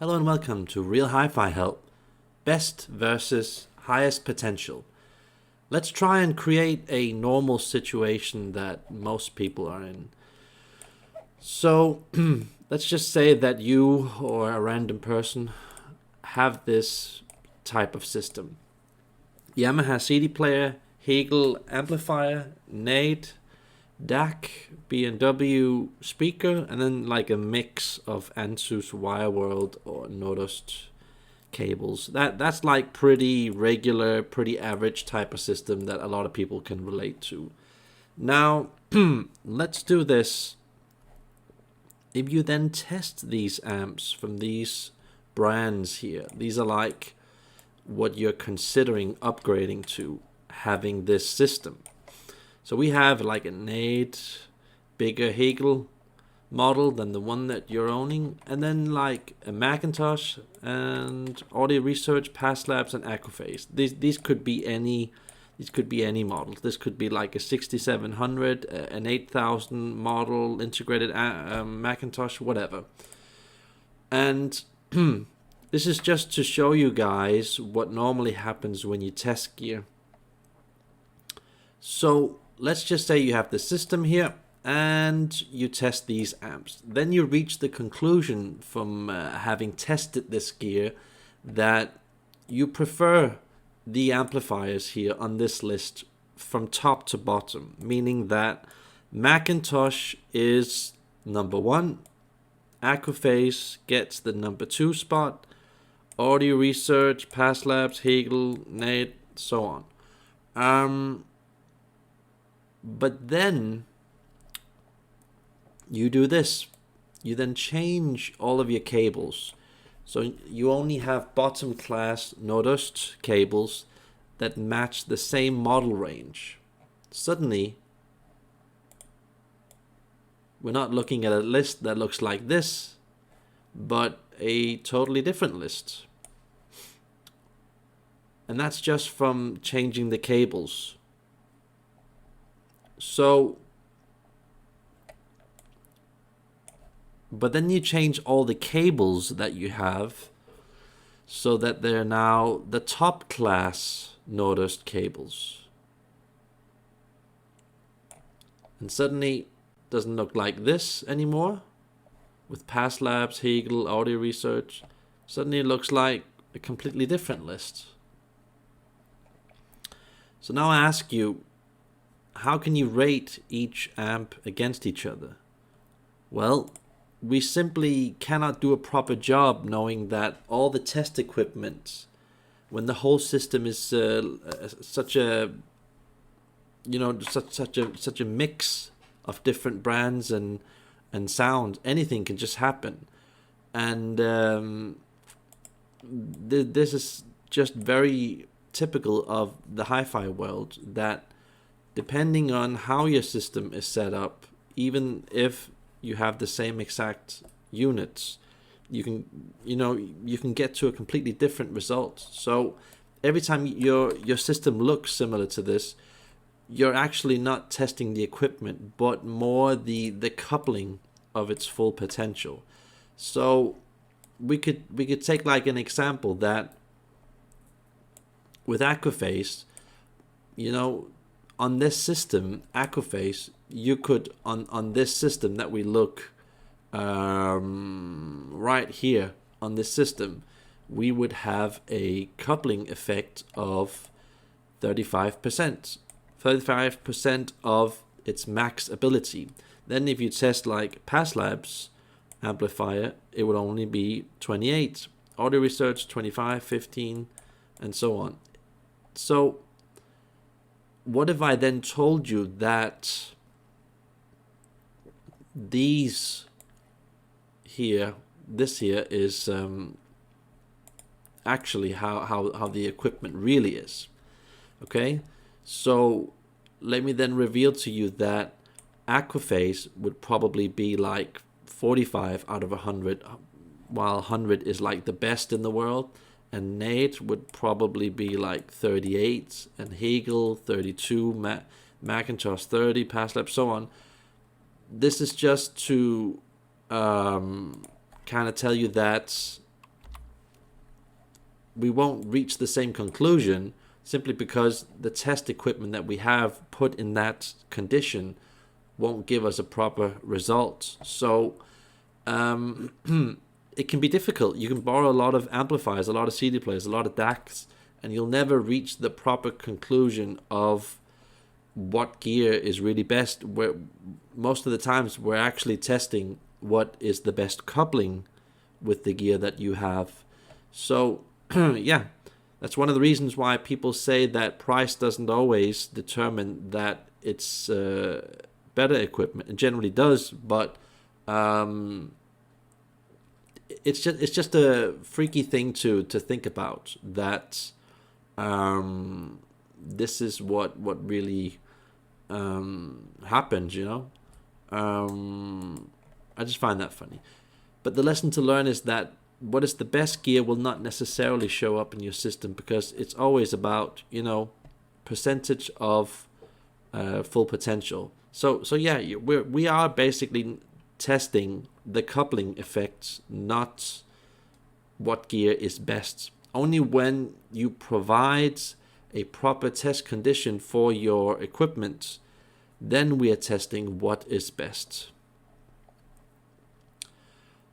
Hello and welcome to Real Hi-Fi Help, best versus highest potential. Let's try and create a normal situation that most people are in. So let's just say that you or a random person have this type of system. Yamaha CD player, Hegel amplifier, Nade, DAC, B&W speaker, and then like a mix of Ansus Wireworld or Nodust cables. That's like pretty regular, pretty average type of system that a lot of people can relate to. Now, let's do this. If you then test these amps from these brands here, these are like what you're considering upgrading to, having this system. So we have like a Nade, bigger Hegel model than the one that you're owning, and then like a Macintosh and Audio Research, Past Labs, and Acrophase. These could be any models. This could be like a 6700, an 8000 model, integrated Macintosh, whatever. And this is just to show you guys what normally happens when you test gear. So let's just say you have the system here and you test these amps. Then you reach the conclusion from having tested this gear that you prefer the amplifiers here on this list from top to bottom, meaning that Macintosh is number one, Acrophase gets the number two spot, Audio Research, Past Labs, Hegel, Nade, so on. But then you do this. You then change all of your cables. So you only have bottom class Nodust cables that match the same model range. Suddenly, we're not looking at a list that looks like this, but a totally different list. And that's just from changing the cables. So, but then you change all the cables that you have so that they're now the top class Nodust cables. And suddenly it doesn't look like this anymore. With Past Labs, Hegel, Audio Research, suddenly it looks like a completely different list. So now I ask you, how can you rate each amp against each other? Well, we simply cannot do a proper job knowing that all the test equipment, when the whole system is such a mix of different brands and sound, anything can just happen. And this is just very typical of the hi-fi world, that depending on how your system is set up, even if you have the same exact units, you can get to a completely different result. So every time your system looks similar to this, you're actually not testing the equipment, but more the coupling of its full potential. So we could take like an example that with Acrophase, on this system, Acrophase, you could, on this system that we look right here on this system, we would have a coupling effect of 35%. 35% of its max ability. Then if you test like Past Labs amplifier, it would only be 28. Audio Research 25, 15, and so on. So what if I then told you that this here is actually how the equipment really is? Okay, so let me then reveal to you that Acrophase would probably be like 45 out of 100, while 100 is like the best in the world. And Nade would probably be like 38, and Hegel 32, Macintosh 30, Past Lab, so on. This is just to kind of tell you that we won't reach the same conclusion simply because the test equipment that we have put in that condition won't give us a proper result. So it can be difficult. You can borrow a lot of amplifiers, a lot of CD players, a lot of DACs, and you'll never reach the proper conclusion of what gear is really best. Where most of the times we're actually testing what is the best coupling with the gear that you have. So yeah, that's one of the reasons why people say that price doesn't always determine that it's better equipment. It generally does, but it's just a freaky thing to think about, that this is what really happens, you know. I just find that funny. But the lesson to learn is that what is the best gear will not necessarily show up in your system, because it's always about, you know, percentage of full potential. So yeah, we are basically testing the coupling effects, not what gear is best. Only when you provide a proper test condition for your equipment, then we are testing what is best.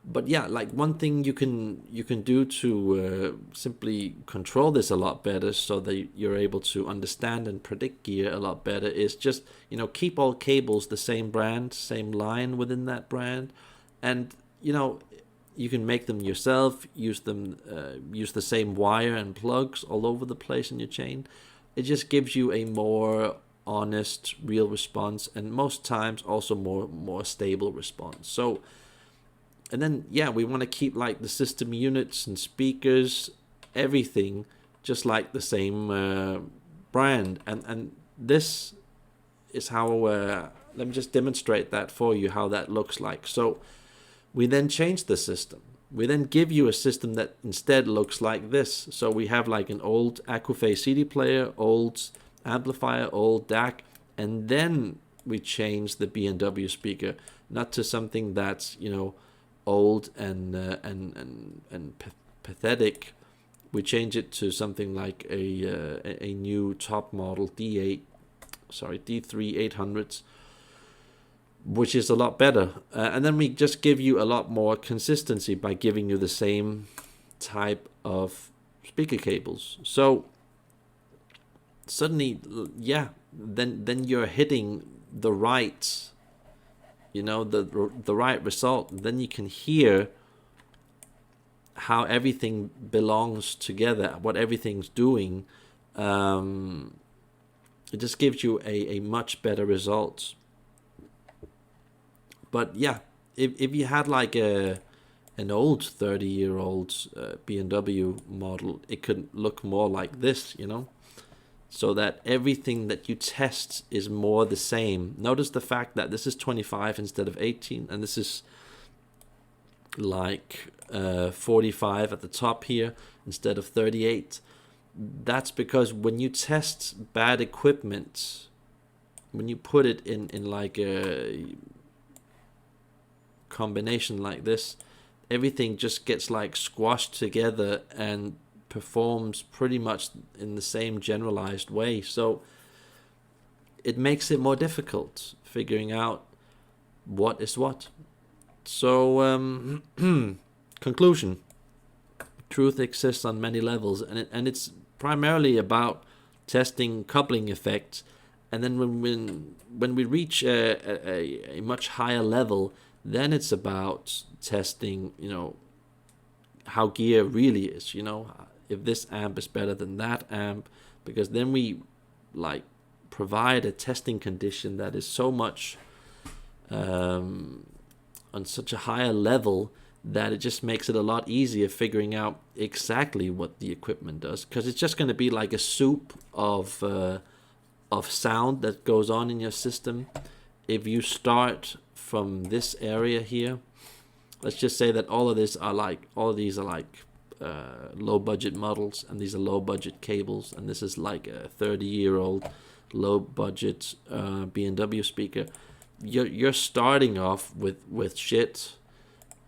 But yeah, like one thing you can do to simply control this a lot better, so that you're able to understand and predict gear a lot better, is just, you know, keep all cables the same brand, same line within that brand, and you know, you can make them yourself. Use the same wire and plugs all over the place in your chain. It just gives you a more honest, real response, and most times also more stable response. So. And then, yeah, we want to keep like the system units and speakers, everything just like the same brand. And this is how, let me just demonstrate that for you, how that looks like. So we then change the system. We then give you a system that instead looks like this. So we have like an old Aquaphase CD player, old amplifier, old DAC, and then we change the B&W speaker, not to something that's, you know, old and pathetic. We change it to something like a new top model D3 800s, which is a lot better. And then we just give you a lot more consistency by giving you the same type of speaker cables. So suddenly, yeah, then you're hitting the right, you know, the right result. Then you can hear how everything belongs together, what everything's doing. It just gives you a much better result. But yeah, if you had like an old 30-year-old B&W model, it could look more like this, you know, so that everything that you test is more the same. Notice the fact that this is 25 instead of 18, and this is like 45 at the top here instead of 38. That's because when you test bad equipment, when you put it in like a combination like this, everything just gets like squashed together and performs pretty much in the same generalized way. So it makes it more difficult figuring out what is what. So conclusion: truth exists on many levels, and it's primarily about testing coupling effects. And then when we reach a much higher level, then it's about testing, you know, how gear really is, you know, if this amp is better than that amp, because then we like provide a testing condition that is so much on such a higher level that it just makes it a lot easier figuring out exactly what the equipment does, because it's just going to be like a soup of sound that goes on in your system. If you start from this area here, let's just say that all of these are like low budget models, and these are low budget cables, and this is like a 30-year-old low budget B&W speaker. You're starting off with shit,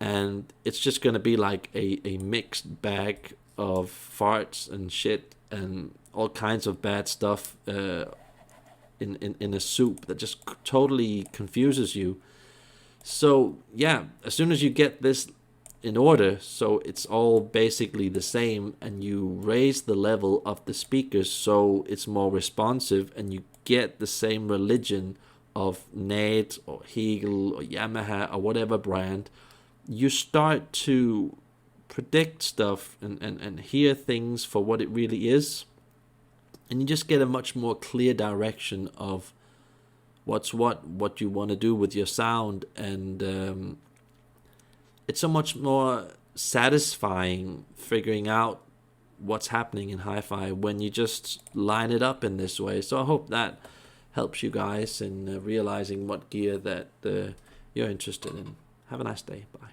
and it's just going to be like a mixed bag of farts and shit and all kinds of bad stuff in a soup that just totally confuses you. So yeah, as soon as you get this in order, so it's all basically the same, and you raise the level of the speakers so it's more responsive, and you get the same religion of Nate or Hegel or Yamaha or whatever brand, you start to predict stuff and hear things for what it really is. And you just get a much more clear direction of what's what you want to do with your sound. And it's so much more satisfying figuring out what's happening in hi-fi when you just line it up in this way. So I hope that helps you guys in realizing what gear that you're interested in. Have a nice day. Bye.